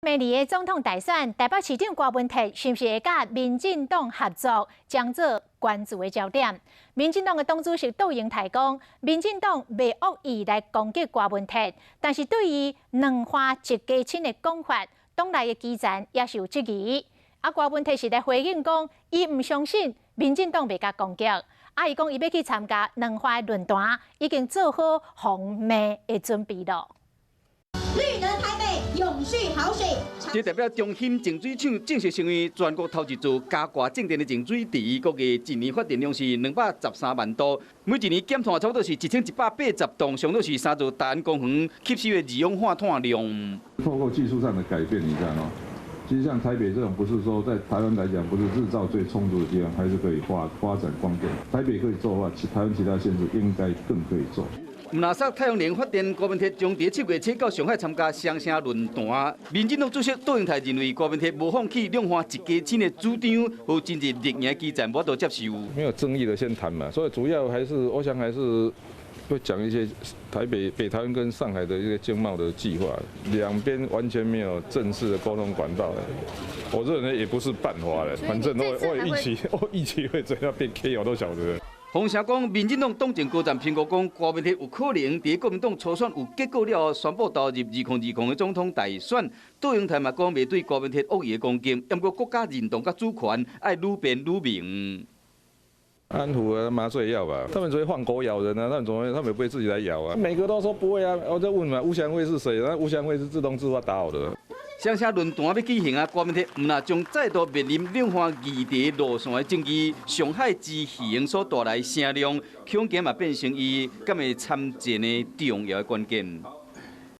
明年的总统大选，台北市长郭文哲是不是会甲民进党合作，将做关注的焦点。民进党的党主席杜英台讲，民进党未恶意来攻击郭文哲，但是对于两花一家亲的讲法，党内的基层也是有质疑。郭文哲是在回应讲，伊唔相信民进党袂甲攻击。伊讲伊要去参加两花论坛，已经做好防骂的准备了。绿能台北永续好水，这代表中兴净水厂正式成为全国头一座加挂正电的净水。第一，国的一年发电量是213万度，每一年减碳差不多是1180吨，上多是3座大安公园吸收的二氧化碳量。透过技术上的改变，你看哦，其实像台北这种，不是说在台湾来讲不是日照最充足的地方，还是可以发展光电。台北可以做的话，台湾其他县市应该更可以做。纳萨太阳能发电，郭文哲将在7月7到上海参加双城论坛。民进党主席杜英台认为，郭文哲无放弃两花一家亲的主张，和今日立言基层我都接受。没有争议的先谈嘛，所以主要还是我想还是会讲一些北台湾跟上海的一个经贸的计划，两边完全没有正式的沟通管道的。我认为也不是办法的，反正我预期会怎样变 K 我都晓得。洪城讲，民进党党政高层评估讲，郭文哲有可能在国民党初选有结果了后，宣布投入2020的总统大选。杜英台嘛讲，未对郭文哲恶意的攻击，不过国家认同甲主权爱愈辩愈明。安抚啊，麻醉药吧，他们只会放狗咬人啊，他们也不会自己来咬啊。每个都说不会啊，我在问嘛，吴祥辉是谁？那吴祥辉是自动自发打我的。双城论坛要举行啊，郭文哲唔那将再度面临两花议题路线的争议。上海之行所带来声量，恐惊嘛变成伊敢会参战的重要关键。